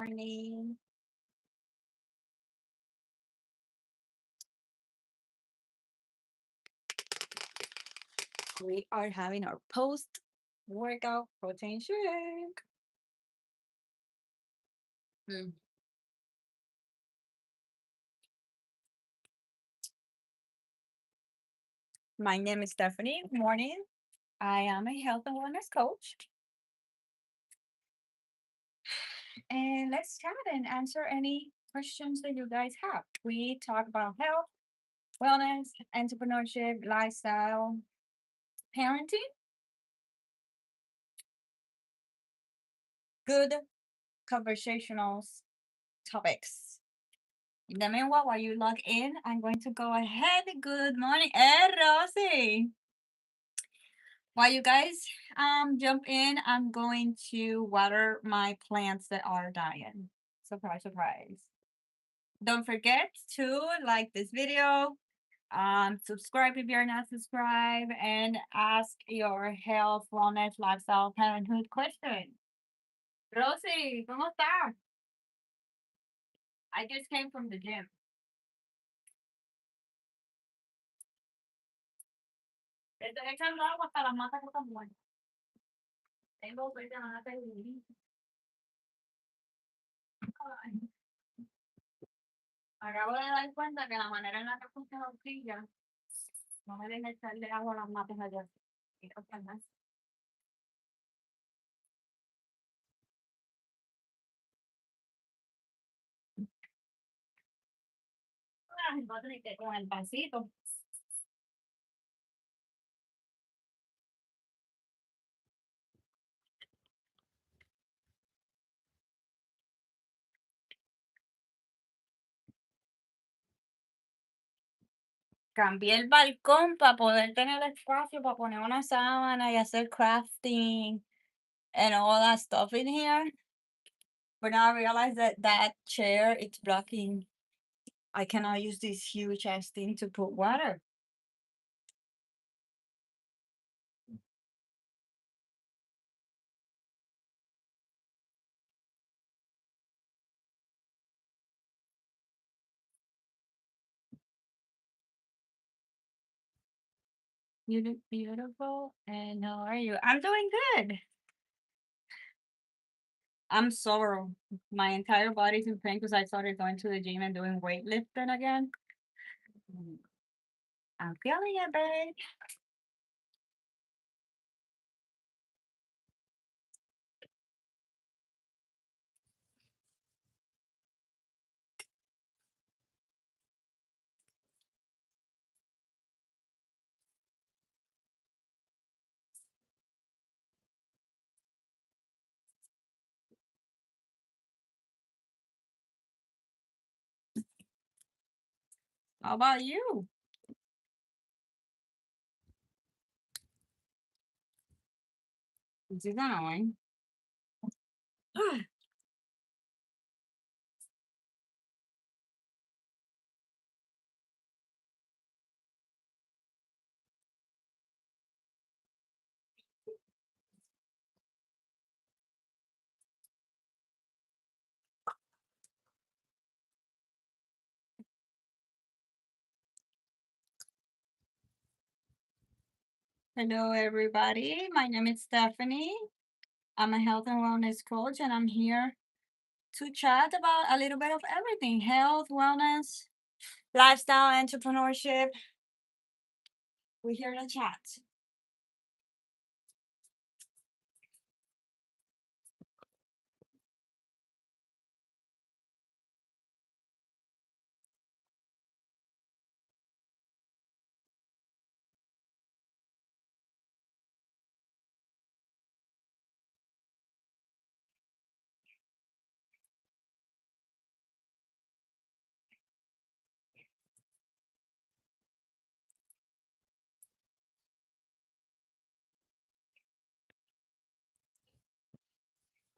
morning. We are having our post workout protein shake. Mm. My name is Stephanie. Good morning. I am a health and wellness coach. And let's chat and answer any questions that you guys have. We talk about health, wellness, entrepreneurship, lifestyle, parenting, good conversational topics. In the meanwhile, while you log in, I'm going to go ahead. Good morning. Rosie. While you guys jump in, I'm going to water my plants that are dying. Surprise, surprise. Don't forget to like this video, subscribe if you're not subscribed, and ask your health, wellness, lifestyle, parenthood question. Rosie, ¿cómo estás? I just came from the gym. Estoy echando agua hasta las matas que están muertas. Tengo que van a pedir. Acabo de dar cuenta que la manera en la que puse la horquilla no me deja echarle agua a las matas allá. Quiero que más. Ay, voy a tener que con el vasito. Cambié el balcón para poder tener espacio para poner una sábana y hacer crafting and all that stuff in here. But now I realize that that chair it's blocking. I cannot use this huge ass thing to put water. You look beautiful. And how are you? I'm doing good. I'm sore. My entire body's in pain because I started going to the gym and doing weightlifting again. Mm, I'm feeling it, babe. How about you? Is it annoying? Hello, everybody. My name is Stephanie. I'm a health and wellness coach, and I'm here to chat about a little bit of everything health, wellness, lifestyle, entrepreneurship. We're here to chat.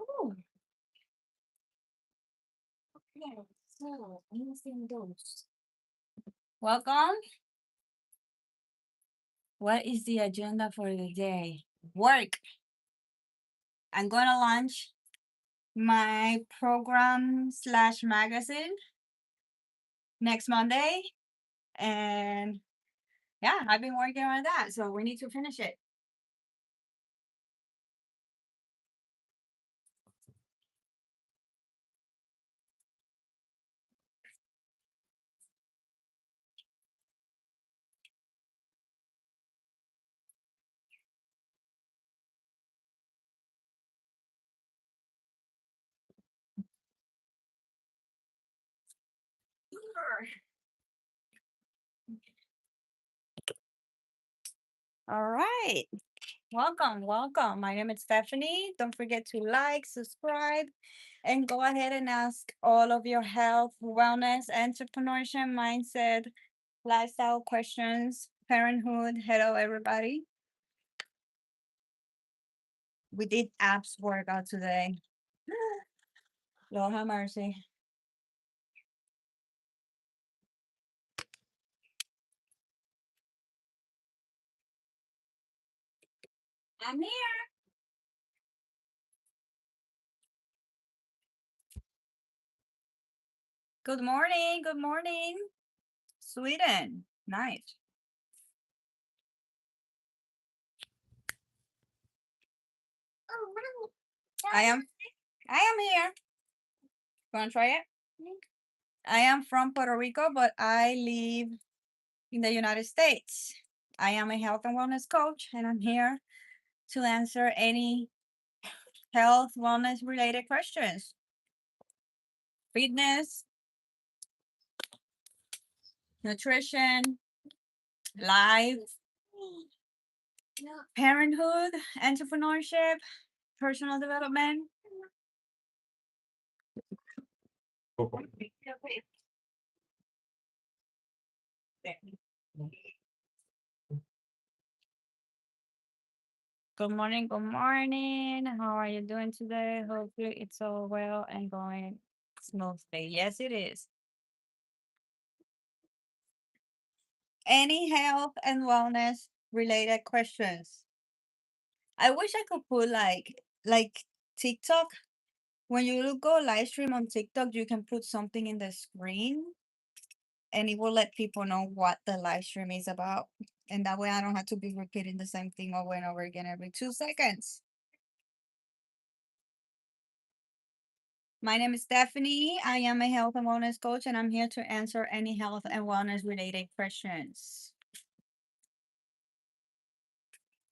Ooh, okay, so anything goes. Welcome. What is the agenda for the day? Work. I'm going to lunch. my program slash magazine next Monday. And yeah, I've been working on that. So we need to finish it. All right. Welcome, welcome. My name is Stephanie. Don't forget to like, subscribe, and go ahead and ask all of your health, wellness, entrepreneurship, mindset, lifestyle questions, parenthood. Hello, everybody. We did abs workout today. Lord have mercy. I'm here. Good morning. Good morning. Sweden. Nice. I am I am here. Wanna try it? I am from Puerto Rico, but I live in the United States. I am a health and wellness coach, and I'm here to answer any health, wellness related questions. Fitness, nutrition, life, parenthood, entrepreneurship, personal development. Good morning, good morning. How are you doing today? Hopefully it's all well and going smoothly. Yes, it is. Any health and wellness related questions? I wish I could put like TikTok. When you go live stream on TikTok, you can put something in the screen and it will let people know what the live stream is about. And that way I don't have to be repeating the same thing over and over again every 2 seconds. My name is Stephanie. I am a health and wellness coach, and I'm here to answer any health and wellness related questions.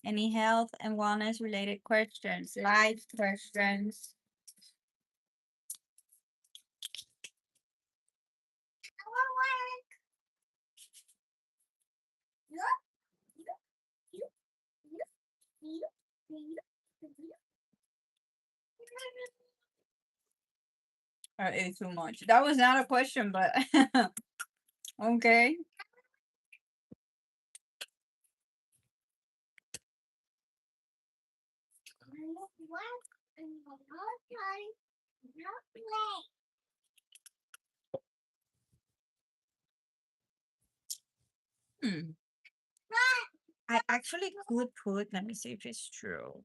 Any health and wellness related questions, life questions. I ate too much. That was not a question, but okay. Hmm. I actually could put, let me see if it's true.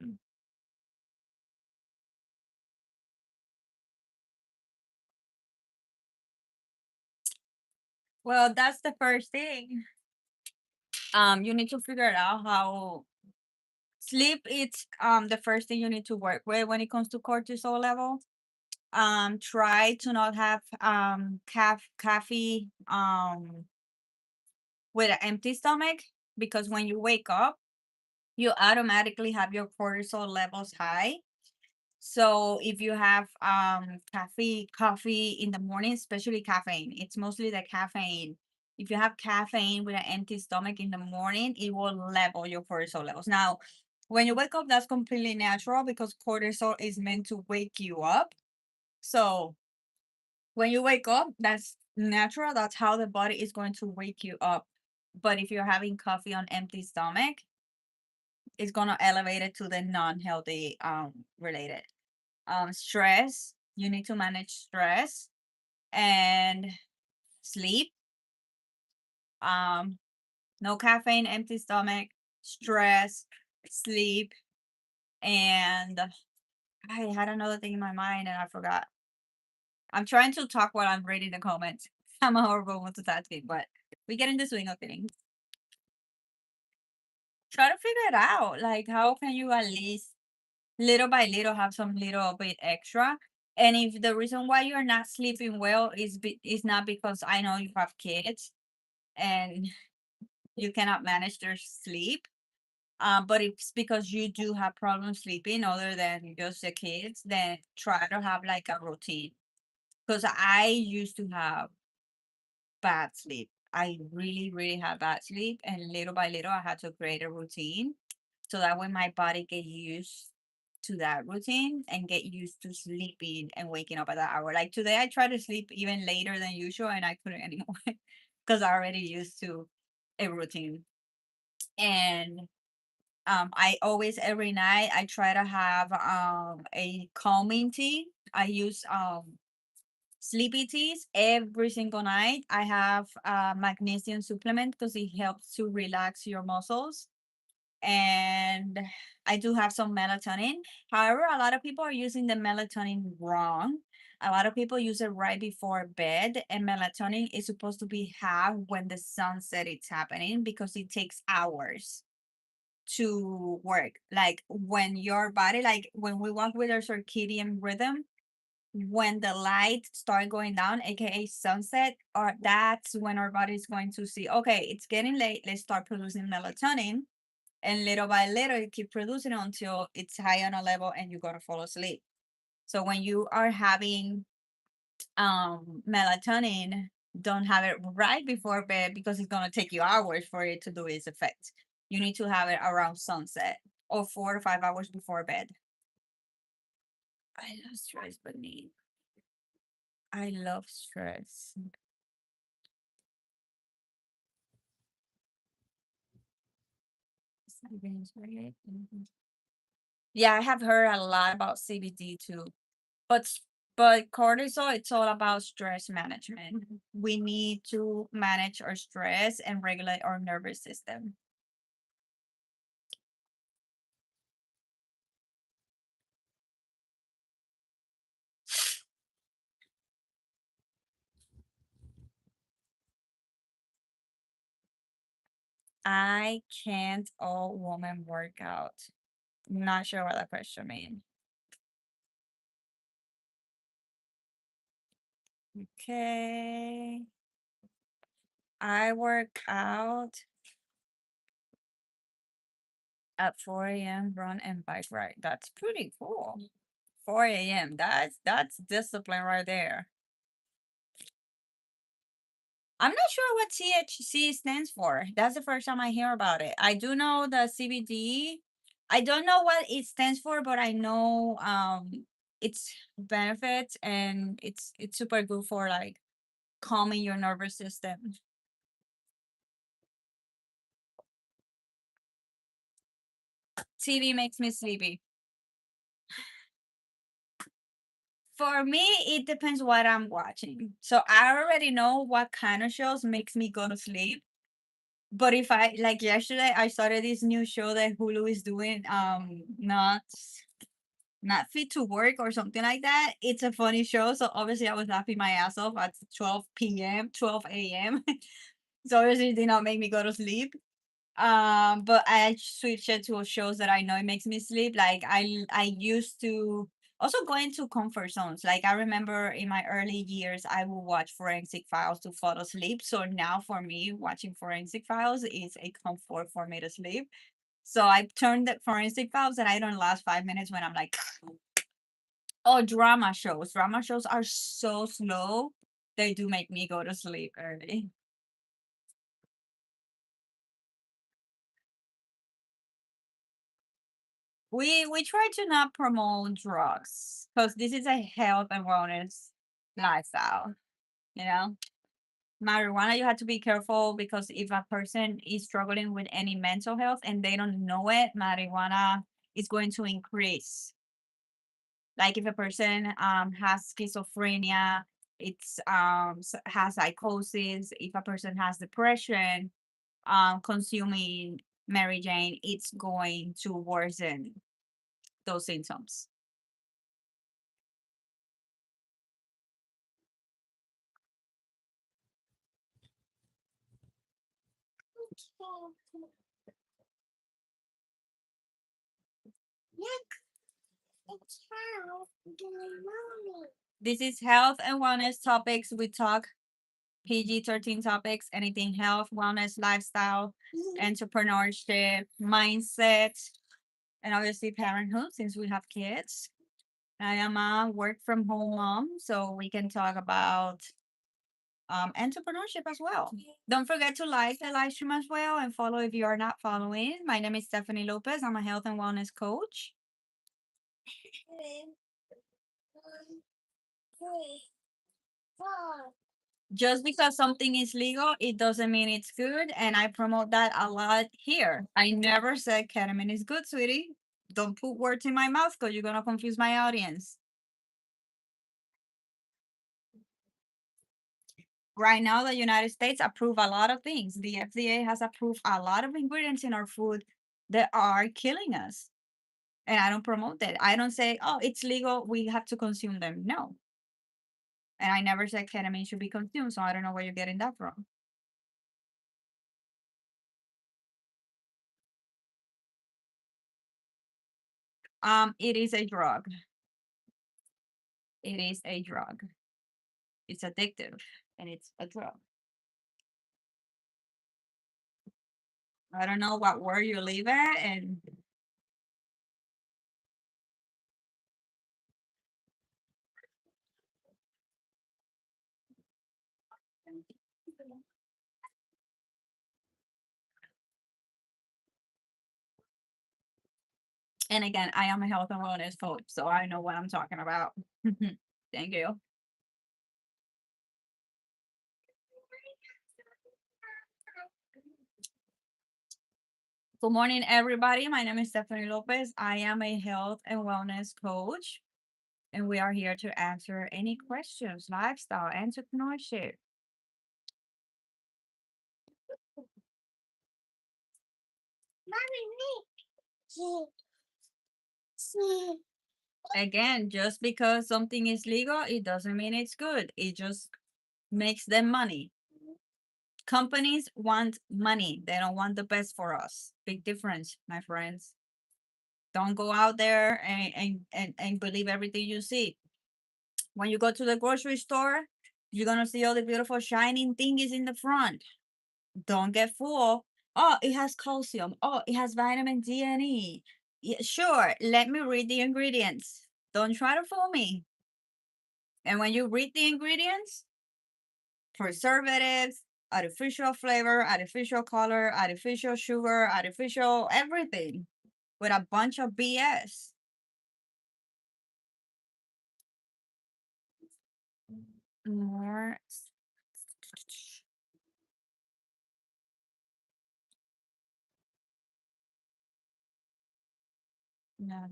Well, that's the first thing. You need to figure out how sleep it's the first thing you need to work with when it comes to cortisol level. Try to not have coffee with an empty stomach, because when you wake up, you automatically have your cortisol levels high. So if you have coffee in the morning, especially caffeine, it's mostly the caffeine. If you have caffeine with an empty stomach in the morning, it will level your cortisol levels. Now, when you wake up, that's completely natural because cortisol is meant to wake you up. So when you wake up, that's natural. That's how the body is going to wake you up. But if you're having coffee on empty stomach, it's gonna elevate it to the non-healthy related. Stress, you need to manage stress and sleep. Um, no caffeine, empty stomach, stress, sleep, and I had another thing in my mind and I forgot. I'm trying to talk while I'm reading the comments. I'm a horrible multitasking, but we get in the swing of things. Try to figure it out. Like, how can you at least little by little have some little bit extra? And if the reason why you're not sleeping well is not because I know you have kids and you cannot manage their sleep, but it's because you do have problems sleeping other than just the kids, then try to have like a routine. Because I used to have bad sleep. I really, really had bad sleep, and little by little, I had to create a routine so that when my body get used to that routine and get used to sleeping and waking up at that hour. Like today, I try to sleep even later than usual, and I couldn't anymore because I already used to a routine. And I always every night I try to have a calming tea. I use sleepy teas every single night. I have a magnesium supplement because it helps to relax your muscles. And I do have some melatonin. However, a lot of people are using the melatonin wrong. A lot of people use it right before bed, and melatonin is supposed to be have when the sunset is happening because it takes hours to work. Like when your body, like when we walk with our circadian rhythm, when the light start going down, aka sunset, or that's when our body is going to see, okay, it's getting late, let's start producing melatonin. And little by little you keep producing it until it's high on a level and you're gonna fall asleep. So when you are having melatonin, don't have it right before bed because it's gonna take you hours for it to do its effect. You need to have it around sunset or 4 to 5 hours before bed. I love stress, but need. I love stress. Savings, right? Mhm. Yeah, I have heard a lot about CBD too. But but cortisol, it's all about stress management. We need to manage our stress and regulate our nervous system. I can't all woman work out. Not sure what that question means. Okay. I work out at 4 a.m. run and bike ride. That's pretty cool. 4 a.m. That's discipline right there. I'm not sure what THC stands for. That's the first time I hear about it. I do know the CBD. I don't know what it stands for, but I know its benefits and it's super good for like calming your nervous system. TV makes me sleepy. For me, it depends what I'm watching. So I already know what kind of shows makes me go to sleep. But if I like yesterday, I started this new show that Hulu is doing. Not fit to work or something like that. It's a funny show. So obviously I was laughing my ass off at 12 p.m., 12 a.m. So obviously it did not make me go to sleep. But I switched it to shows that I know it makes me sleep. Like I used to also go into comfort zones. Like I remember in my early years, I would watch Forensic Files to fall asleep. So now for me, watching Forensic Files is a comfort for me to sleep. So I turned the Forensic Files and I don't last 5 minutes when I'm like, oh, drama shows. Drama shows are so slow. They do make me go to sleep early. We try to not promote drugs because this is a health and wellness lifestyle. You know, marijuana you have to be careful because if a person is struggling with any mental health and they don't know it, marijuana is going to increase. Like if a person has schizophrenia, it's has psychosis. If a person has depression, consuming Mary Jane, it's going to worsen those symptoms. This is health and wellness topics. We talk PG-13 topics, anything health, wellness, lifestyle, entrepreneurship, mindset, and obviously parenthood since we have kids. I am a work from home mom, so we can talk about entrepreneurship as well. Don't forget to like the live stream as well and follow if you are not following. My name is L Lopez. I'm a health and wellness coach. Just because something is legal, it doesn't mean it's good. And I promote that a lot here. I never said ketamine is good, sweetie. Don't put words in my mouth because you're going to confuse my audience. Right now, the United States approve a lot of things. The FDA has approved a lot of ingredients in our food that are killing us. And I don't promote that. I don't say, oh, it's legal. We have to consume them. No. And I never said ketamine should be consumed. So I don't know where you're getting that from. It is a drug. It is a drug. It's addictive and it's a drug. I don't know what word you live at and again, I am a health and wellness coach, so I know what I'm talking about. Thank you. Good morning, everybody. My name is Stephanie Lopez. I am a health and wellness coach, and we are here to answer any questions, lifestyle, entrepreneurship. Again, just because something is legal, it doesn't mean it's good. It just makes them money. Companies want money. They don't want the best for us. Big difference, my friends. Don't go out there and believe everything you see. When you go to the grocery store, you're gonna see all the beautiful shining thingies in the front. Don't get fooled. Oh, it has calcium. Oh, it has vitamin D and E. Yeah, sure, let me read the ingredients. Don't try to fool me. And when you read the ingredients, preservatives, artificial flavor, artificial color, artificial sugar, artificial everything with a bunch of BS. More. No.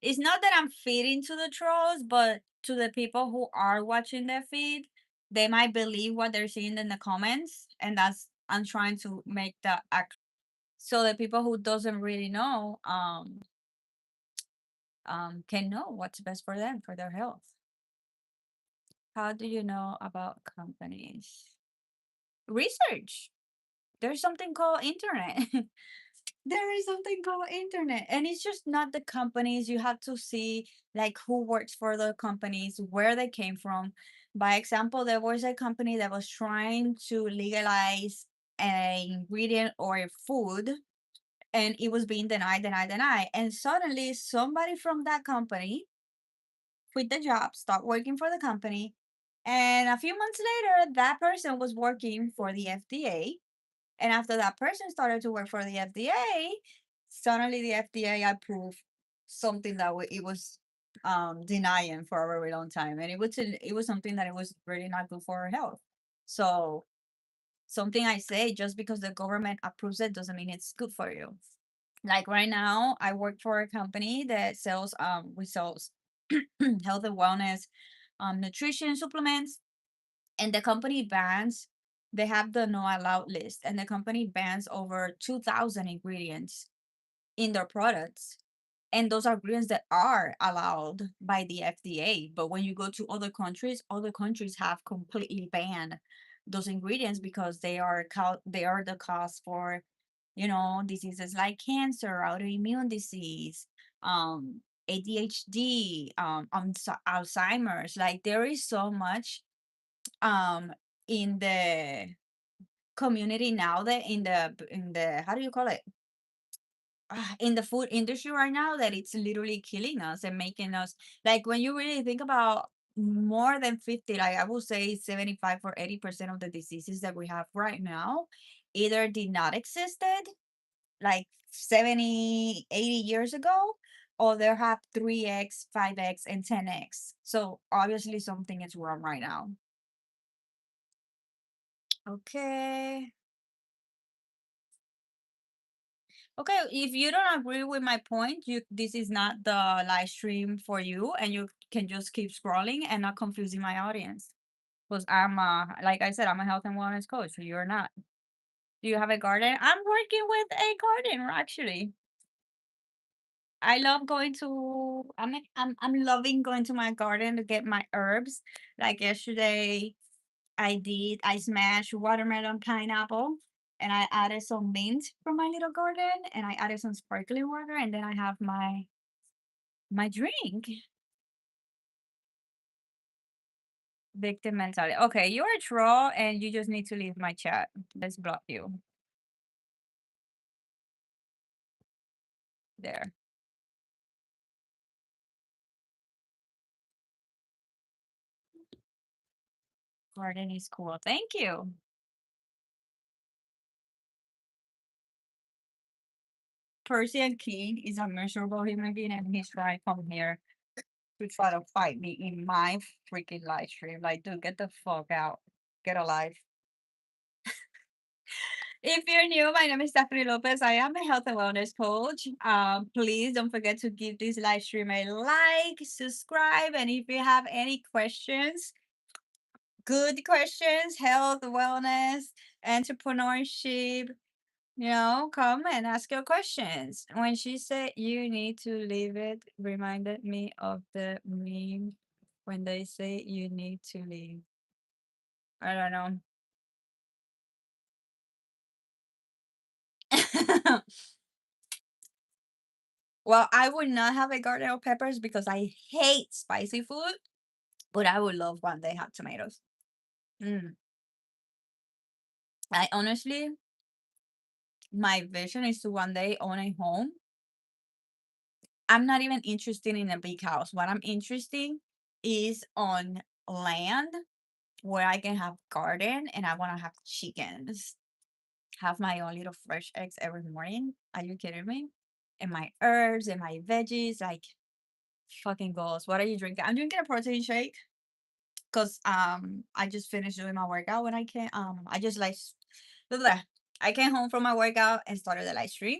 It's not that I'm feeding to the trolls, but to the people who are watching their feed, they might believe what they're seeing in the comments, and that's I'm trying to make that act. So the people who doesn't really know, can know what's best for them for their health. How do you know about companies? Research. There's something called internet. There is something called internet, and it's just not the companies. You have to see like who works for the companies, where they came from. By example, there was a company that was trying to legalize a ingredient or a food, and it was being denied, and suddenly somebody from that company quit the job, stopped working for the company, and a few months later that person was working for the FDA, and after that person started to work for the FDA, suddenly the FDA approved something that it was denying for a very long time, and it was something that it was really not good for our health. So something I say, just because the government approves it doesn't mean it's good for you. Like right now, I work for a company that sells we sell health and wellness nutrition supplements, and the company bans, they have the no allowed list, and the company bans over 2,000 ingredients in their products, and those are ingredients that are allowed by the FDA. But when you go to other countries have completely banned those ingredients because they are the cause for, diseases like cancer, autoimmune disease, um ADHD, Alzheimer's. Like there is so much um in the community now, that in the how do you call it, in the food industry right now, that it's literally killing us and making us, like, when you really think about, more than 50, like I would say 75 or 80% of the diseases that we have right now either did not existed like 70, 80 years ago, or they have 3x, 5x, and 10x. So obviously something is wrong right now. Okay. Okay, if you don't agree with my point, you this is not the live stream for you, and you can just keep scrolling and not confusing my audience. Because like I said, I'm a health and wellness coach. So you're not. Do you have a garden? I'm working with a gardener actually. I love going to. I'm loving going to my garden to get my herbs. Like yesterday, I smashed watermelon, pineapple, and I added some mint from my little garden, and I added some sparkling water, and then I have my drink. Victim mentality. Okay, you're a troll, and you just need to leave my chat. Let's block you. There. Garden is cool. Thank you. Persian King is a miserable human being, and he's trying to come here to try to fight me in my freaking live stream. Like, dude, get the fuck out. Get alive. If you're new, my name is Stephanie Lopez. I am a health and wellness coach. Please don't forget to give this live stream a like, subscribe, and if you have any questions, good questions, health, wellness, entrepreneurship, come and ask your questions. When she said you need to leave it, reminded me of the meme when they say you need to leave. I don't know. Well, I would not have a garden of peppers because I hate spicy food, but I would love one day have tomatoes. Mm. I honestly, my vision is to one day own a home. I'm not even interested in a big house. What I'm interested is on land where I can have garden, and I want to have chickens, have my own little fresh eggs every morning. Are you kidding me? And my herbs and my veggies, like fucking goals. What are you drinking? I'm drinking a protein shake because I just finished doing my workout when I just like blah, blah. I came home from my workout and started the live stream.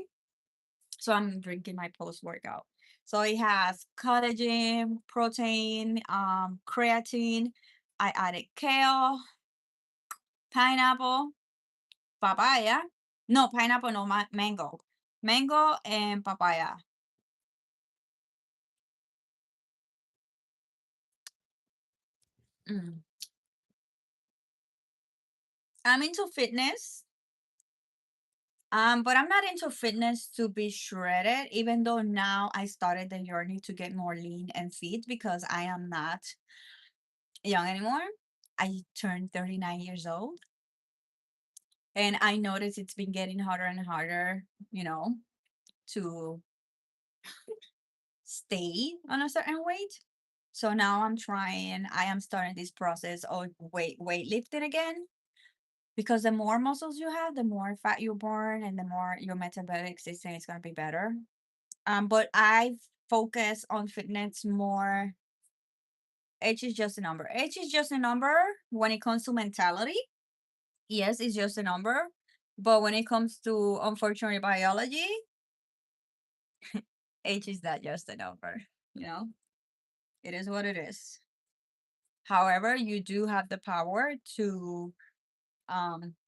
So I'm drinking my post workout. So it has collagen, protein, creatine. I added kale, pineapple, papaya. No, pineapple, no, mango. Mango and papaya. Mm. I'm into fitness. But I'm not into fitness to be shredded, even though now I started the journey to get more lean and fit because I am not young anymore. I turned 39 years old, and I noticed it's been getting harder and harder, to stay on a certain weight. So now I am starting this process of weightlifting again, because the more muscles you have, the more fat you burn, and the more your metabolic system is going to be better. But I focus on fitness more. Age is just a number. Age is just a number when it comes to mentality. Yes, it's just a number. But when it comes to, unfortunately, biology, age is not just a number. You know, it is what it is. However, you do have the power to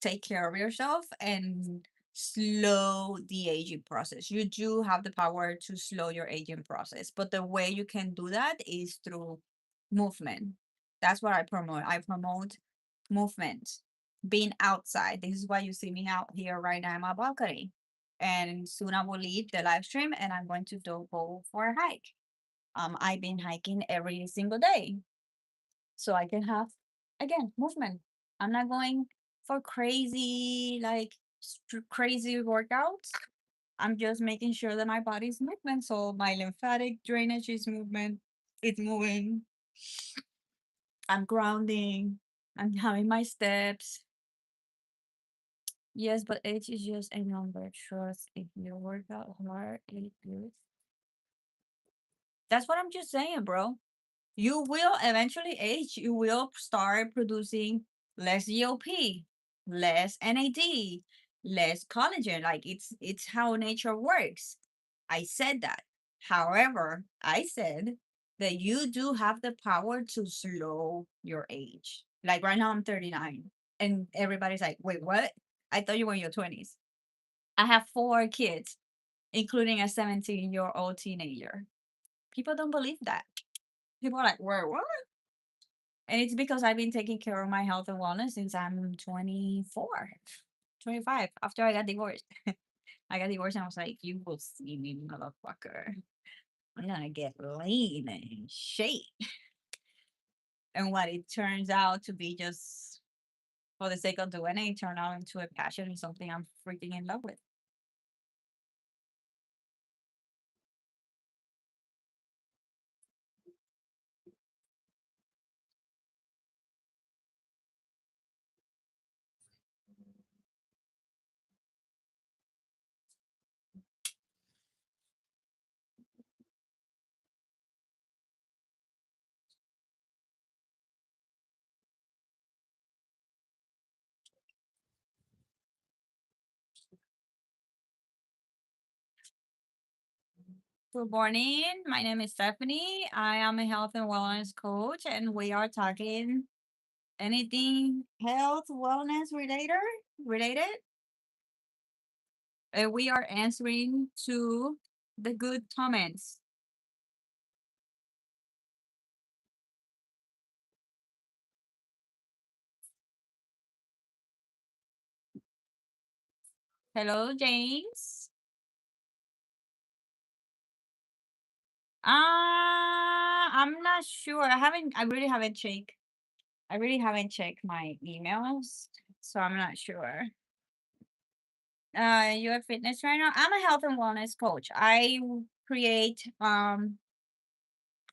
take care of yourself and slow the aging process. You do have the power to slow your aging process, but the way you can do that is through movement. That's what I promote. I promote movement. being outside. This is why you see me out here right now in my balcony. And soon I will leave the live stream and I'm going to go for a hike. I've been hiking every single day so I can have again movement. I'm not going for crazy crazy workouts. I'm just making sure that my body's movement, so my lymphatic drainage is movement. It's moving. I'm grounding. I'm having my steps. Yes, but age is just a number. Trust if you work out hard, it good. That's what I'm just saying, bro. You will eventually age. You will start producing less GOP, less NAD, less collagen. Like it's how nature works. I said that. However, I said that you do have the power to slow your age. Like right now, I'm 39, and everybody's like, "Wait, what? I thought you were in your 20s." I have four kids, including a 17-year-old teenager. People don't believe that. People are like, "Wait, what?" And it's because I've been taking care of my health and wellness since I'm 24, 25. After I got divorced. I got divorced and I was like, you will see me, motherfucker. I'm gonna get lean and shape. And what it turns out to be just for the sake of doing it, turned out into a passion and something I'm freaking in love with. Good morning. My name is Stephanie. I am a health and wellness coach, and we are talking anything health wellness related. We are answering to the good comments. Hello, James. I'm not sure. I really haven't checked. I really haven't checked my emails, so I'm not sure. You're a fitness trainer. I'm a health and wellness coach. Create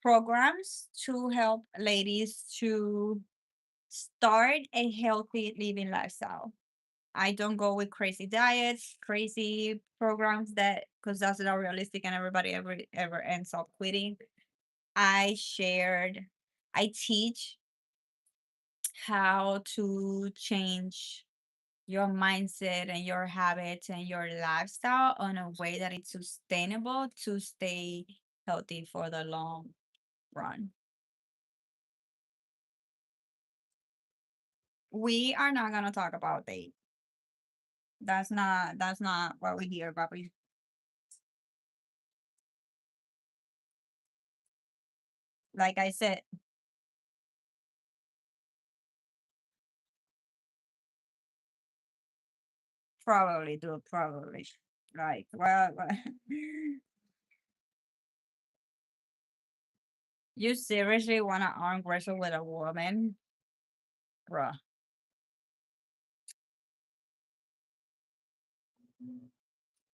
programs to help ladies to start a healthy living lifestyle. I don't go with crazy diets, crazy programs that because that's not realistic and everybody ever ends up quitting. I shared, I teach how to change your mindset and your habits and your lifestyle on a way that it's sustainable to stay healthy for the long run. We are not gonna talk about date. That's not what we hear about. Like I said, probably do probably. Like well you seriously wanna arm wrestle with a woman? Bruh.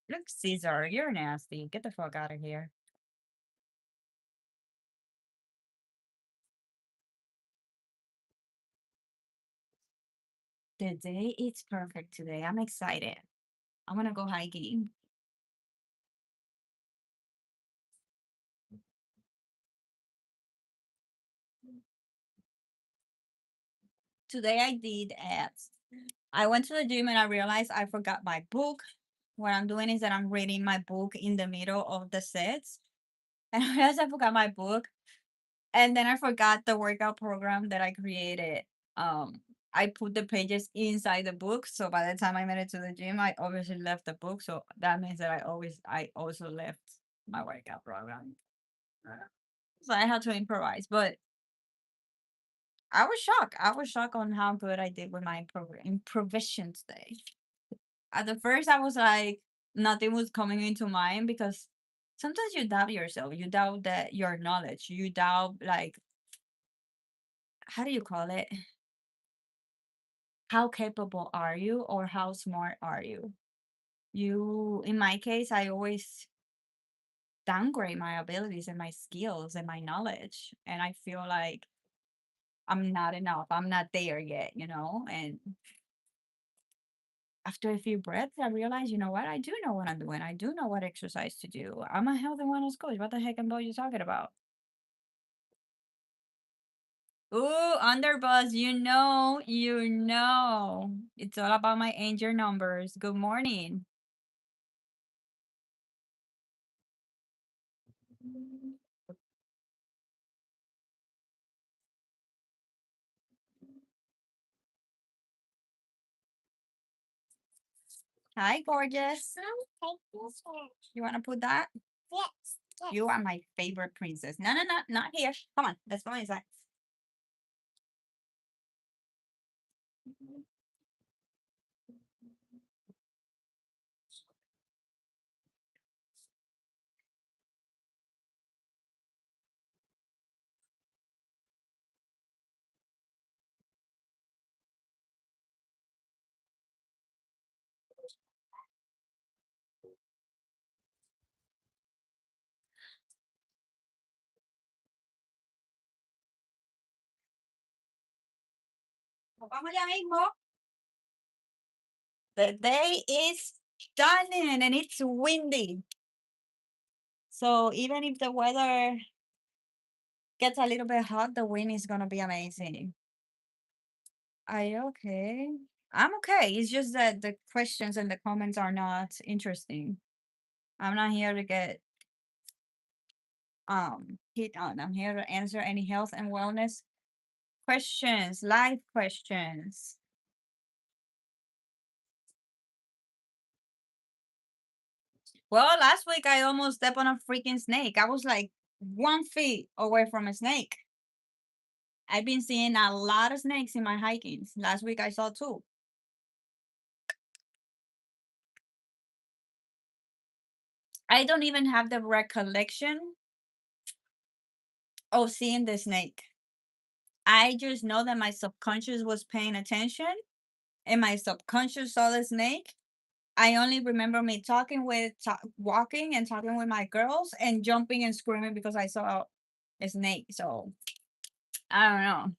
Look, Caesar, you're nasty. Get the fuck out of here. The day is perfect today. I'm excited. I want to go hiking. Today I did ads. I went to the gym and I realized I forgot my book. What I'm doing is that I'm reading my book in the middle of the sets. And I realized I forgot my book. And then I forgot the workout program that I created. Um, I put the pages inside the book. So by the time I made it to the gym, I obviously left the book. So that means that I also left my workout program. So I had to improvise. But I was shocked. I was shocked on how good I did with my improvisation today. At the first, I was like, nothing was coming into mind because sometimes you doubt yourself. You doubt that your knowledge. You doubt like how do you call it? How capable are you or how smart are you? In my case, I always downgrade my abilities and my skills and my knowledge. And I feel like I'm not enough. I'm not there yet, And after a few breaths, I realized, you know what? I do know what I'm doing. I do know what exercise to do. I'm a health and wellness coach. What the heck am you talking about? Ooh, underbuzz, you know. It's all about my angel numbers. Good morning. Hi, gorgeous. You want to put that? You are my favorite princess. No, no, no, not here. Come on, let's go inside. Vamos ya mismo. The day is stunning and it's windy. So even if the weather gets a little bit hot, the wind is gonna be amazing. Are you okay? I'm okay. It's just that the questions and the comments are not interesting. I'm not here to get hit on. I'm here to answer any health and wellness questions, life questions. Well, last week I almost stepped on a freaking snake. I was like 1 feet away from a snake. I've been seeing a lot of snakes in my hikings. Last week I saw two. I don't even have the recollection of seeing the snake. I just know that my subconscious was paying attention and my subconscious saw the snake. I only remember me walking and talking with my girls and jumping and screaming because I saw a snake. So I don't know.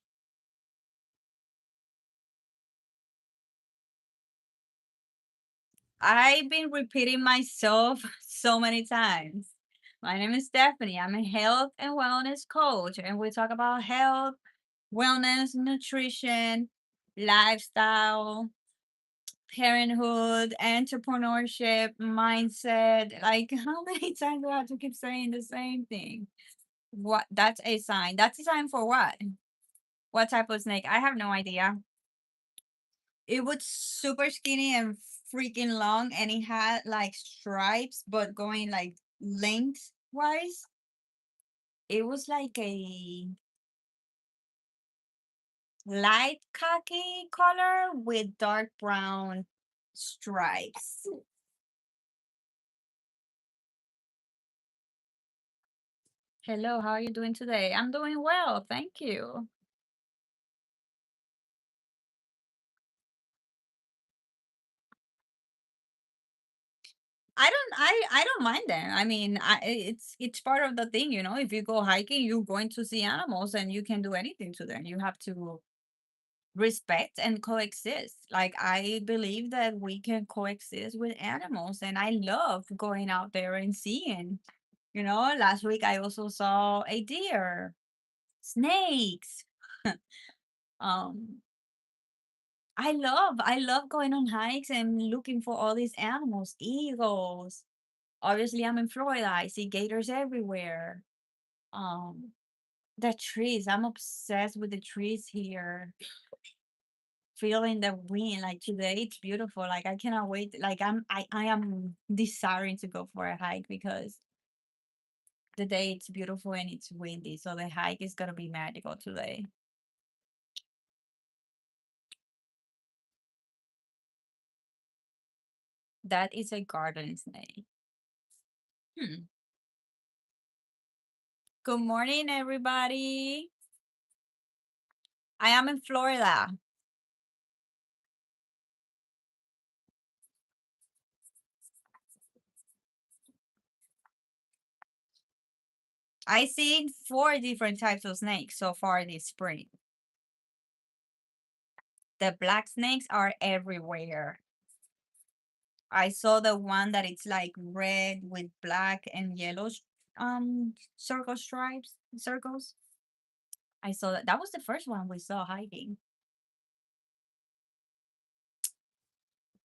I've been repeating myself so many times. My name is Stephanie. I'm a health and wellness coach, and we talk about health, wellness, nutrition, lifestyle, parenthood, entrepreneurship, mindset. Like, how many times do I have to keep saying the same thing? What? That's a sign. That's a sign for what? What type of snake? I have no idea. It was super skinny and freaking long, and it had like stripes, but going like lengthwise. It was like a light khaki color with dark brown stripes. Hello, how are you doing today? I'm doing well, thank you. I don't mind them. I mean, it's part of the thing. If you go hiking, you're going to see animals and you can do anything to them. You have to respect and coexist. Like I believe that we can coexist with animals and I love going out there and seeing. Last week I also saw a deer, snakes. um I love going on hikes and looking for all these animals, eagles. Obviously I'm in Florida. I see gators everywhere. Um the trees, I'm obsessed with the trees here, feeling the wind. Like today it's beautiful. Like I cannot wait. Like I am desiring to go for a hike because the day it's beautiful and it's windy, so the hike is gonna be magical today. That is a garden snake. Hmm. Good morning, everybody. I am in Florida. I seen four different types of snakes so far this spring. The black snakes are everywhere. I saw the one that it's like red with black and yellow circle stripes, circles. I saw that. That was the first one we saw hiking.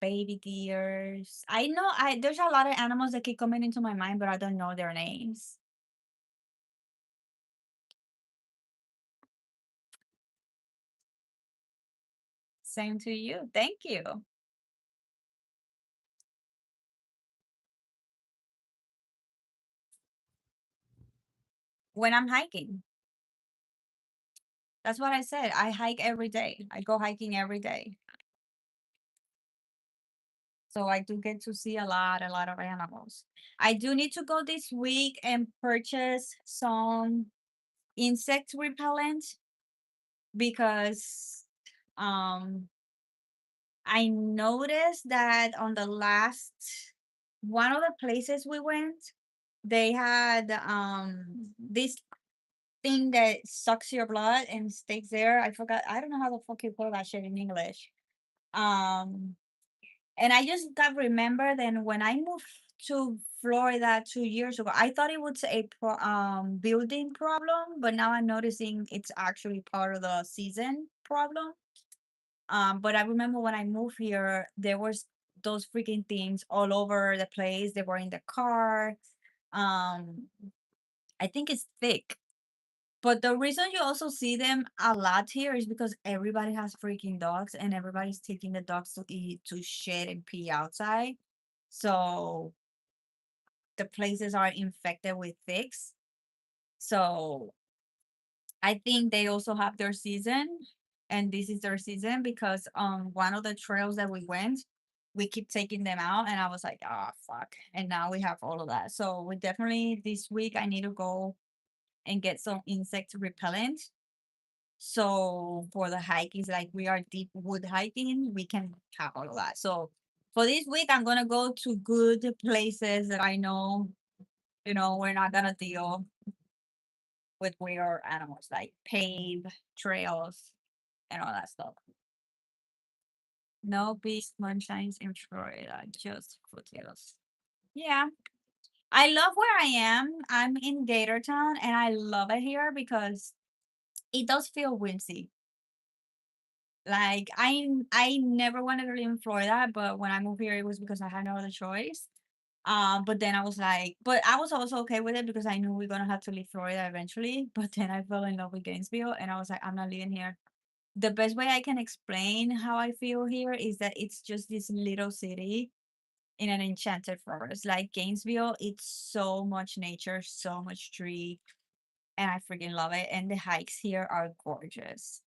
Baby deers. I know I there's a lot of animals that keep coming into my mind, but I don't know their names. Same to you. Thank you. When I'm hiking. That's what I said. I hike every day. I go hiking every day. So I do get to see a lot of animals. I do need to go this week and purchase some insect repellent because um I noticed that on the last one of the places we went, they had this thing that sucks your blood and stays there. I forgot. I don't know how the fuck you call that shit in English. Um, and I just got remembered. And when I moved to Florida 2 years ago, I thought it was a building problem, but now I'm noticing it's actually part of the season problem. But I remember when I moved here, there was those freaking things all over the place. They were in the car. Um, I think it's thick. But the reason you also see them a lot here is because everybody has freaking dogs and everybody's taking the dogs to eat, to shit and pee outside. So the places are infected with ticks. So I think they also have their season, and this is their season because on one of the trails that we went, we keep taking them out, and I was like, oh fuck. And now we have all of that. So we definitely this week I need to go and get some insect repellent. So for the hiking, like we are deep wood hiking, we can have all of that. So for this week, I'm gonna go to good places that I know, we're not gonna deal with weird animals like paved trails and all that stuff. No beach sunshines in Florida, just foothills. Yeah. I love where I am. I'm in Gatortown and I love it here because it does feel whimsy. Like I never wanted to live in Florida, but when I moved here, it was because I had no other choice. But then I was like, but I was also okay with it because I knew we are gonna have to leave Florida eventually. But then I fell in love with Gainesville, and I was like, I'm not living here. The best way I can explain how I feel here is that it's just this little city in an enchanted forest. Like Gainesville, it's so much nature, so much tree, and I freaking love it. And the hikes here are gorgeous.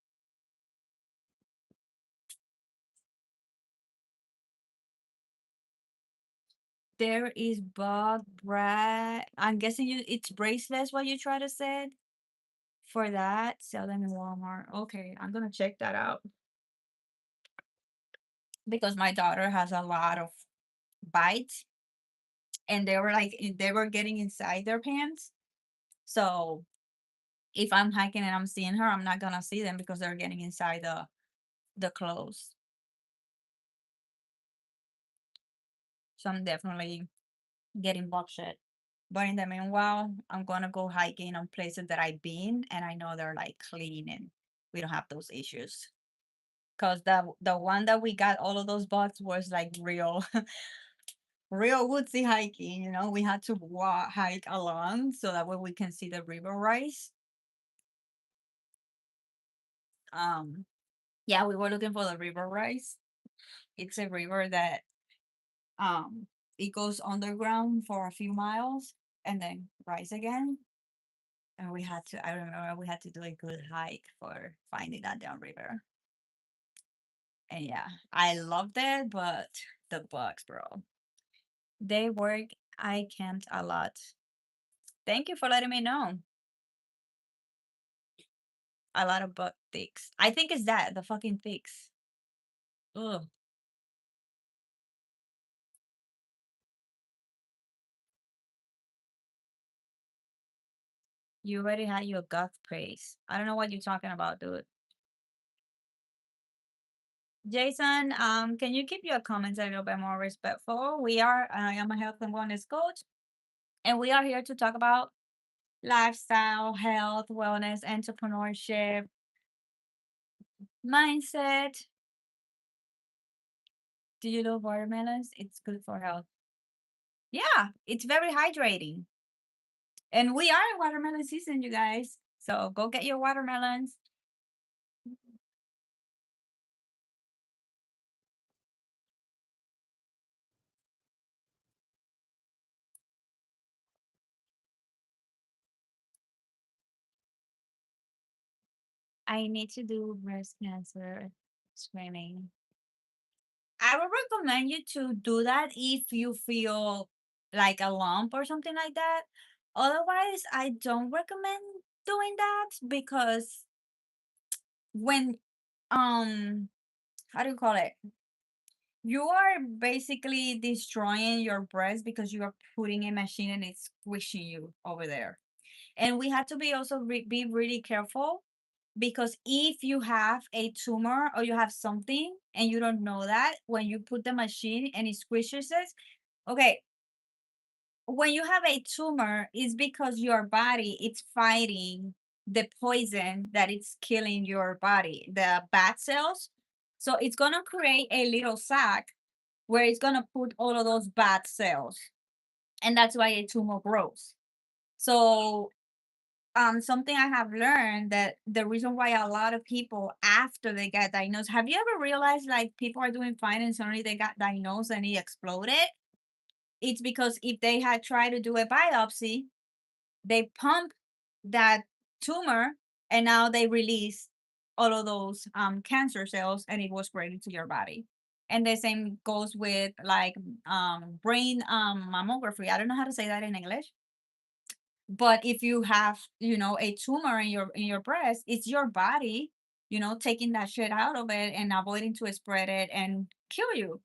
There is bug brat. I'm guessing it's bracelets. What you try to say for that? Sell them in Walmart. Okay, I'm gonna check that out because my daughter has a lot of bites, and they were like they were getting inside their pants. So if I'm hiking and I'm seeing her, I'm not gonna see them because they're getting inside the clothes. So I'm definitely getting buckshot. But in the meanwhile, I'm gonna go hiking on places that I've been and I know they're like clean and we don't have those issues. Cause the one that we got all of those bugs was like real real woodsy hiking, We had to walk hike along so that way we can see the river rise. Um yeah, we were looking for the river rise. It's a river that um it goes underground for a few miles and then rise again. And I remember we had to do a good hike for finding that downriver. And yeah, I loved it, but the bugs, bro. They work. I camped a lot. Thank you for letting me know. A lot of butt ticks. I think it's that the fucking ticks. Ugh. You already had your gut praise. I don't know what you're talking about, dude. Jason, can you keep your comments a little bit more respectful? I am a health and wellness coach, and we are here to talk about lifestyle, health, wellness, entrepreneurship, mindset. Do you love watermelons? It's good for health. Yeah, it's very hydrating. And we are in watermelon season, you guys. So go get your watermelons. I need to do breast cancer screening. I would recommend you to do that if you feel like a lump or something like that. Otherwise, I don't recommend doing that because when how do you call it? You are basically destroying your breast because you are putting a machine and it's squishing you over there. And we have to be also be really careful because if you have a tumor or you have something and you don't know that, when you put the machine and it squishes it, okay, when you have a tumor, it's because your body it's fighting the poison that it's killing your body, the bad cells. So it's gonna create a little sac where it's gonna put all of those bad cells, and that's why a tumor grows. So something I have learned that the reason why a lot of people after they get diagnosed, have you ever realized like people are doing fine and suddenly they got diagnosed and it exploded? It's because if they had tried to do a biopsy, they pump that tumor and now they release all of those cancer cells and it was spread into your body. And the same goes with like brain mammography. I don't know how to say that in English, but if you have a tumor in your breast, it's your body taking that shit out of it and avoiding to spread it and kill you.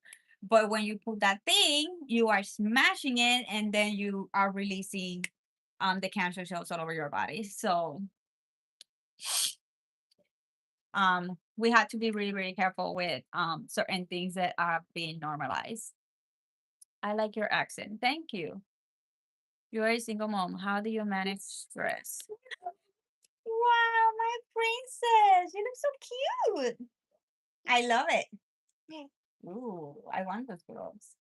But when you put that thing, you are smashing it and then you are releasing the cancer cells all over your body. So we had to be really really careful with certain things that are being normalized. I like your accent, thank you. You're a single mom, how do you manage stress? Wow, my princess. You look so cute. I love it. Ooh, I want those girls.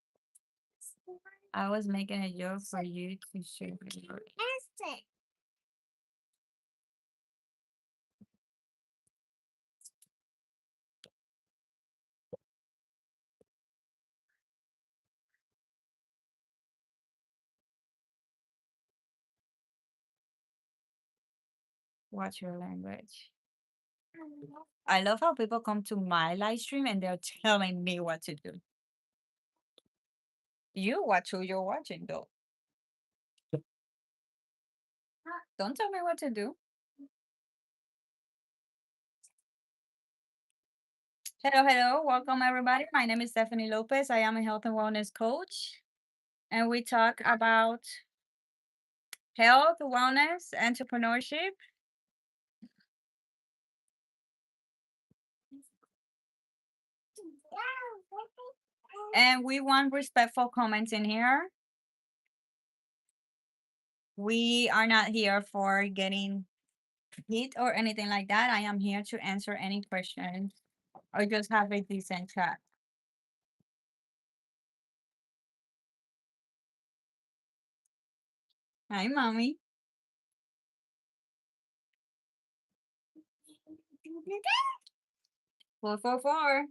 I was making a joke for you to share your watch your language. I love how people come to my live stream and they're telling me what to do. You watch who you're watching though. Don't tell me what to do. Hello, hello. Welcome everybody. My name is Stephanie Lopez. I am a health and wellness coach. And we talk about health, wellness, entrepreneurship. And we want respectful comments in here. We are not here for getting hit or anything like that. I am here to answer any questions or just have a decent chat. Hi, mommy. 444.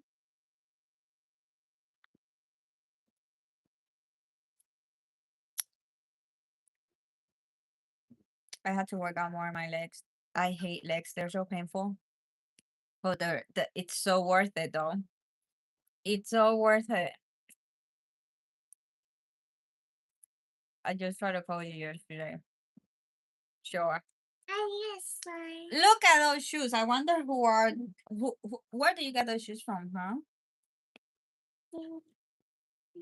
I had to work out more on my legs. I hate legs. They're so painful. But it's so worth it though. It's so worth it. I just tried to call you yesterday. Sure. Yes, sorry. Look at those shoes. I wonder where do you get those shoes from, huh?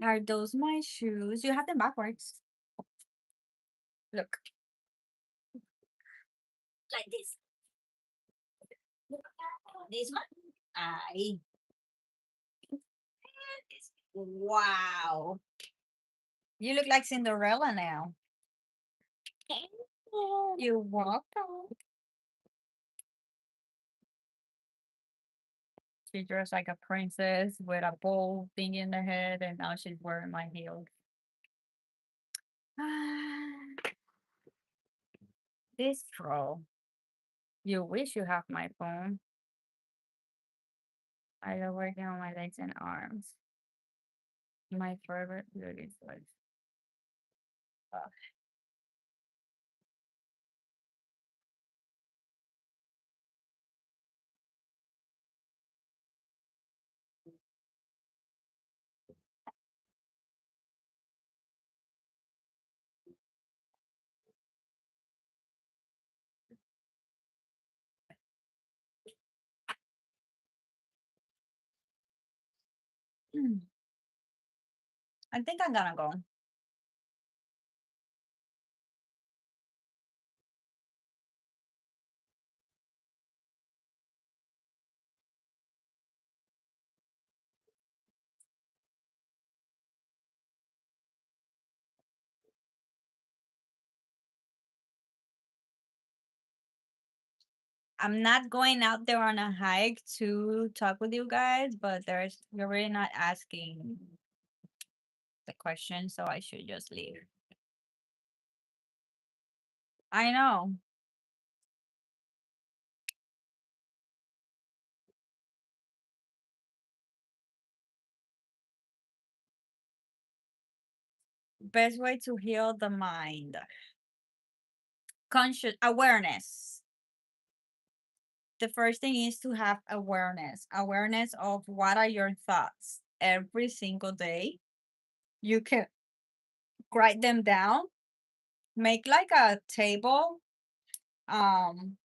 Are those my shoes? You have them backwards. Look. Like this. This one. I. Wow. You look like Cinderella now. You're welcome. She dressed like a princess with a bowl thing in her head, and now she's wearing my heels. This troll. You wish you have my phone. I love working on my legs and arms. My favorite beauty choice. Ugh. I think I'm gonna go. I'm not going out there on a hike to talk with you guys, but you're really not asking the question, so I should just leave. I know. Best way to heal the mind. Conscious awareness. The first thing is to have awareness of what are your thoughts every single day. You can write them down, make like a table um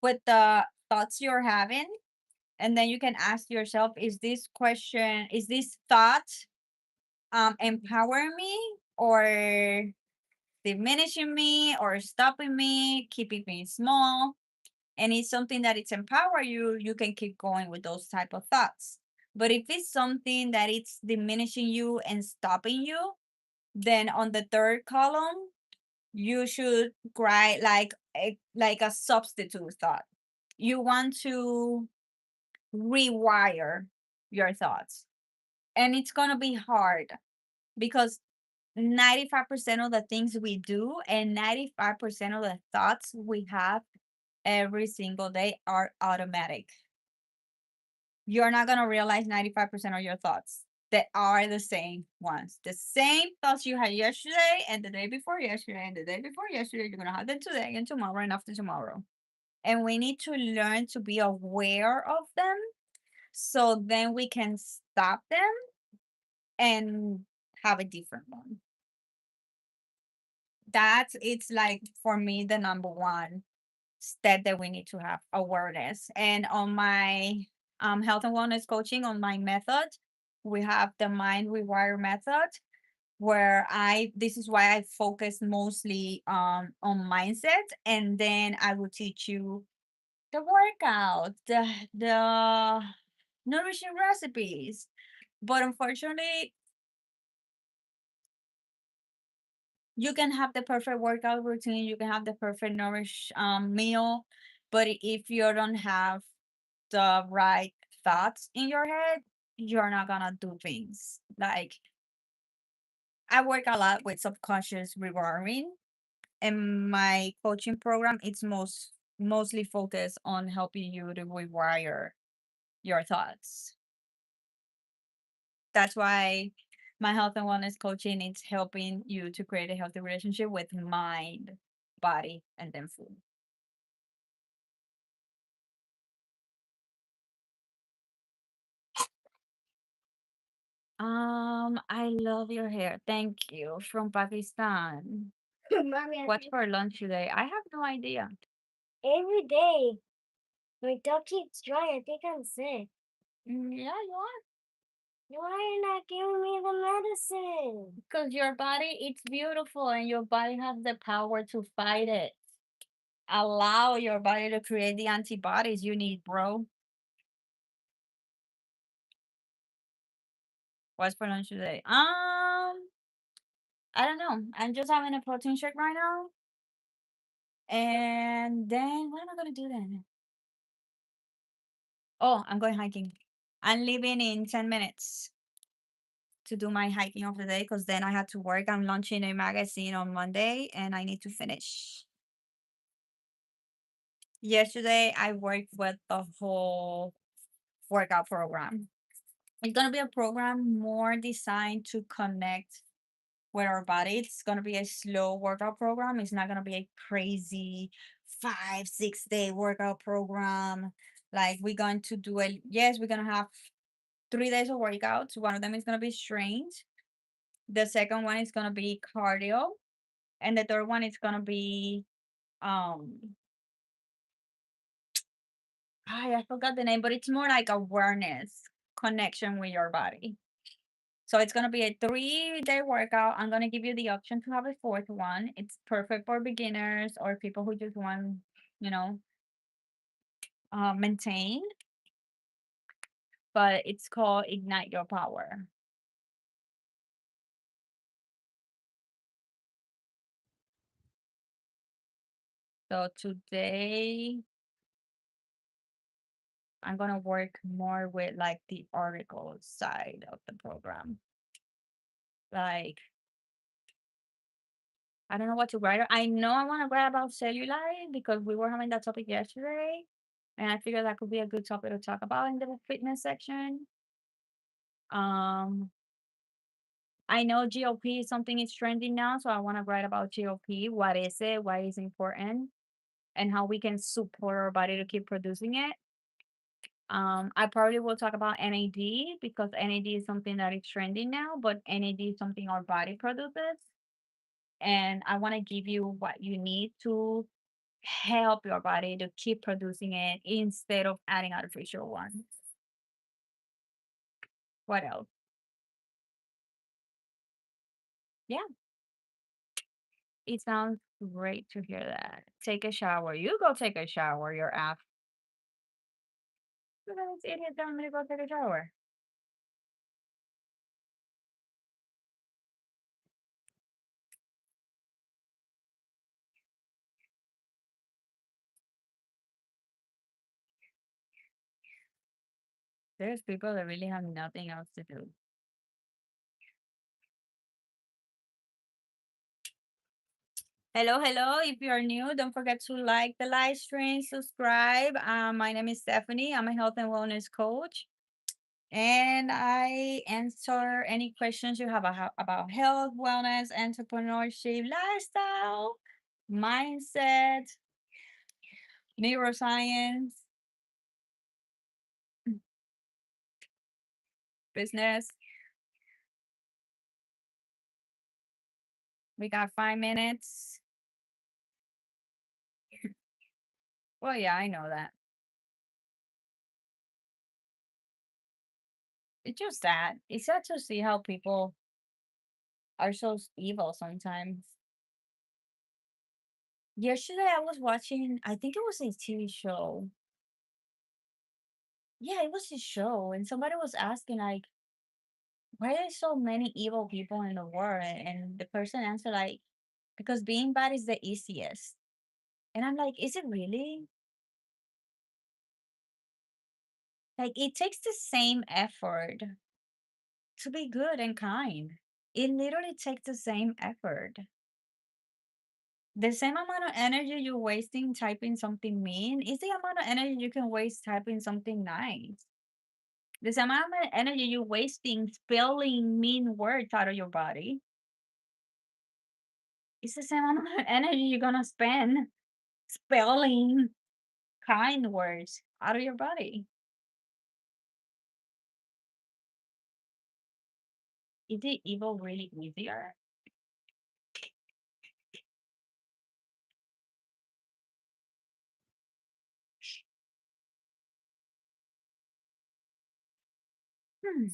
with the thoughts you're having, and then you can ask yourself, is this thought empowering me or diminishing me or stopping me, keeping me small? And it's something that it's empower you, you can keep going with those type of thoughts. But if it's something that it's diminishing you and stopping you, then on the third column you should write like a substitute thought. You want to rewire your thoughts, and it's going to be hard because 95% of the things we do and 95% of the thoughts we have every single day are automatic. You're not going to realize 95% of your thoughts that are the same ones. The same thoughts you had yesterday and the day before yesterday and the day before yesterday, you're going to have them today and tomorrow and after tomorrow. And we need to learn to be aware of them so then we can stop them and have a different one. That's it's like for me the number one step that we need to have awareness. And on my health and wellness coaching, on my method, we have the mind rewire method where I this is why I focus mostly on mindset, and then I will teach you the workout, the nourishing recipes. But unfortunately, you can have the perfect workout routine, you can have the perfect nourish meal, but if you don't have the right thoughts in your head, you're not gonna do things. Like I work a lot with subconscious rewiring, and my coaching program it's mostly focused on helping you to rewire your thoughts. That's why my health and wellness coaching is helping you to create a healthy relationship with mind, body, and then food. I love your hair. Thank you. From Pakistan. Mommy, What's for lunch today? I have no idea. every day my dog keeps dry. I think I'm sick. Yeah, you are. Why are you not giving me the medicine? Because your body, it's beautiful and your body has the power to fight it. Allow your body to create the antibodies you need, bro. What's for lunch today? I don't know. I'm just having a protein shake right now. And then what am I gonna do then? Oh, I'm going hiking. I'm leaving in 10 minutes to do my hiking of the day because then I had to work. I'm launching a magazine on Monday and I need to finish. Yesterday, I worked with the whole workout program. It's going to be a program more designed to connect with our body. It's going to be a slow workout program. It's not going to be a crazy 5, 6 day workout program. Like we're going to do it. Yes, we're going to have 3 days of workouts. One of them is going to be strength. The second one is going to be cardio. And the third one is going to be, um, I forgot the name, but it's more like awareness, connection with your body. So it's going to be a 3 day workout. I'm going to give you the option to have a fourth one. It's perfect for beginners or people who just want, you know, maintain, but it's called Ignite Your Power. So today I'm going to work more with like the article side of the program. Like, I don't know what to write. I know I want to write about cellulite because we were having that topic yesterday. And I figured that could be a good topic to talk about in the fitness section. Um, I know GOP is something is trending now, so I want to write about GOP. What is it? Why is it important? And how we can support our body to keep producing it. I probably will talk about NAD because NAD is something that is trending now, but NAD is something our body produces. And I want to give you what you need to help your body to keep producing it instead of adding artificial ones. What else? Yeah, it sounds great to hear that. Take a shower. You go take a shower. You're ass. Look at this idiot telling me to go take a shower. There's people that really have nothing else to do. Hello, hello. If you're new, don't forget to like the live stream, subscribe. My name is Stephanie. I'm a health and wellness coach. And I answer any questions you have about health, wellness, entrepreneurship, lifestyle, mindset, neuroscience, business. We got 5 minutes. Well, yeah, I know that. It's just sad. It's sad to see how people are so evil sometimes. Yesterday, I was watching, I think it was a TV show. Yeah, it was a show. And somebody was asking, like, why are there so many evil people in the world? And the person answered, like, because being bad is the easiest. And I'm like, is it really? Like, it takes the same effort to be good and kind. It literally takes the same effort. The same amount of energy you're wasting typing something mean is the amount of energy you can waste typing something nice. The same amount of energy you're wasting spelling mean words out of your body. It's the same amount of energy you're gonna spend spelling kind words out of your body. Is the evil really easier? Hmm.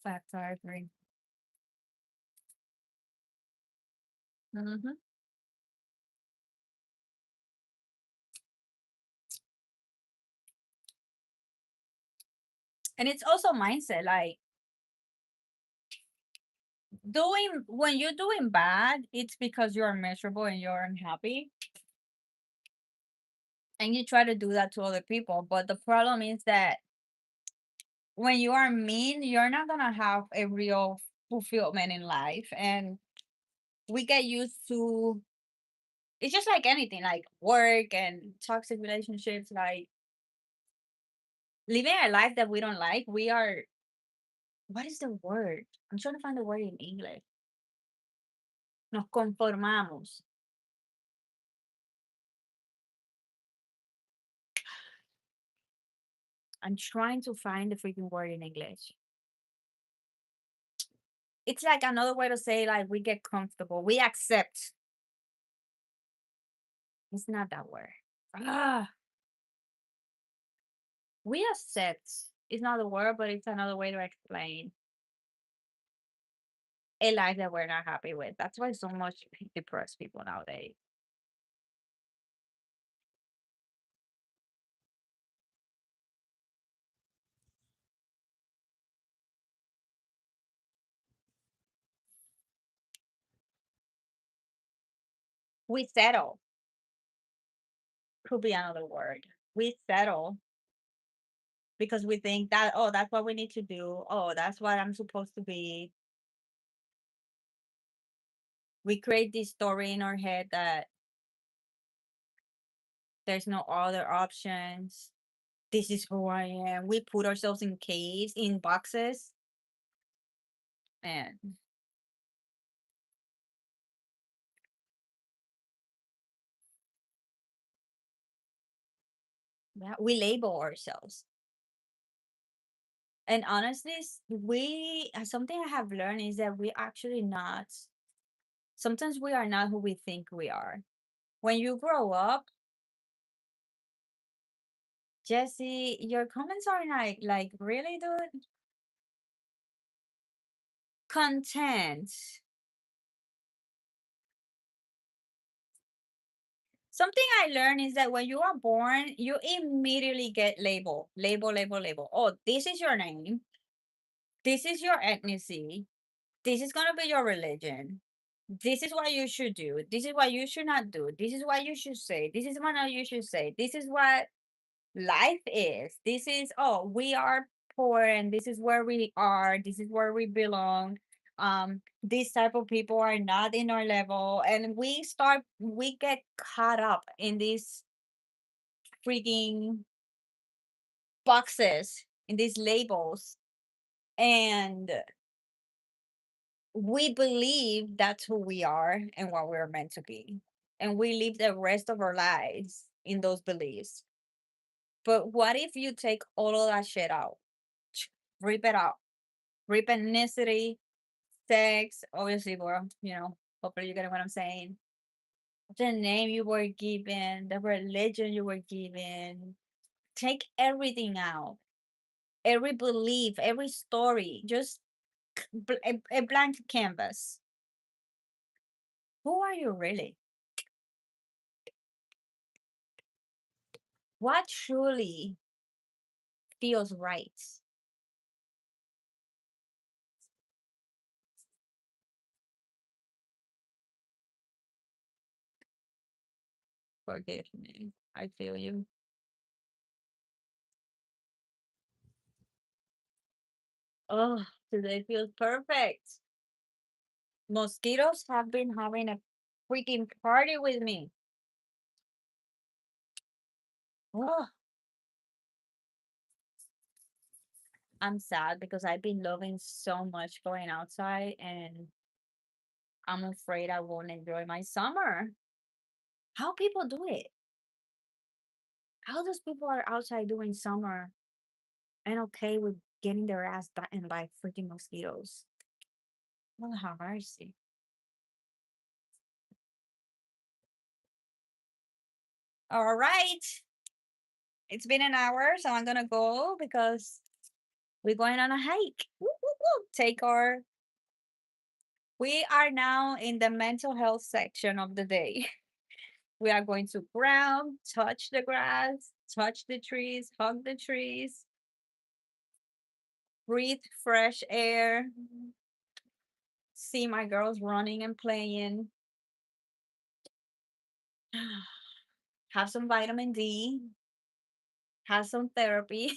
Facts, I agree. Hmm. And it's also mindset. Like doing when you're doing bad, it's because you're miserable and you're unhappy, and you try to do that to other people. But the problem is that when you are mean, you're not gonna have a real fulfillment in life, and we get used to. It's just like anything, like work and toxic relationships, like living a life that we don't like. We are, what is the word? I'm trying to find the word in English. Nos conformamos. I'm trying to find the freaking word in English. It's like another way to say like we get comfortable. We accept. It's not that word. Ah, we accept. It's not the word, but it's another way to explain a life that we're not happy with. That's why so much depressed people nowadays. We settle. Could be another word. We settle because we think that, oh, that's what we need to do. Oh, that's what I'm supposed to be. We create this story in our head that there's no other options. This is who I am. We put ourselves in caves, in boxes, and yeah, we label ourselves. And honestly, something I have learned is that we actually not. Sometimes we are not who we think we are. When you grow up, Jesse, your comments are like really, dude. Content. Something I learned is that when you are born, you immediately get label, label, label, label. Oh, this is your name. This is your ethnicity. This is gonna be your religion. This is what you should do. This is what you should not do. This is what you should say. This is what you should say. This is what life is. This is, oh, we are poor and this is where we are. This is where we belong. These type of people are not in our level. And we get caught up in these freaking boxes, in these labels. And we believe that's who we are and what we're meant to be. And we live the rest of our lives in those beliefs. But what if you take all of that shit out? Rip it out. Rip ethnicity, sex, obviously, bro. Hopefully you get what I'm saying. The name you were given, the religion you were given. Take everything out. Every belief, every story. Just a blank canvas. Who are you really? What truly feels right? Forgive me. I feel you. Oh, today feels perfect. Mosquitoes have been having a freaking party with me. Oh, I'm sad because I've been loving so much going outside and I'm afraid I won't enjoy my summer. How people do it? How those people are outside doing summer and okay with getting their ass bitten by freaking mosquitoes? Lord have mercy. All right. It's been an hour, so I'm gonna go because we're going on a hike. Woo, woo, woo. Take our. We are now in the mental health section of the day. We are going to ground, touch the grass, touch the trees, hug the trees, breathe fresh air, see my girls running and playing, have some vitamin D, have some therapy.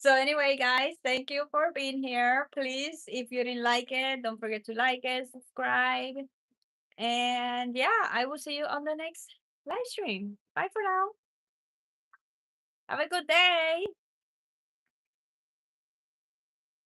So anyway, guys, thank you for being here. Please, if you didn't like it, don't forget to like it, subscribe. And yeah, I will see you on the next live stream. Bye for now. Have a good day.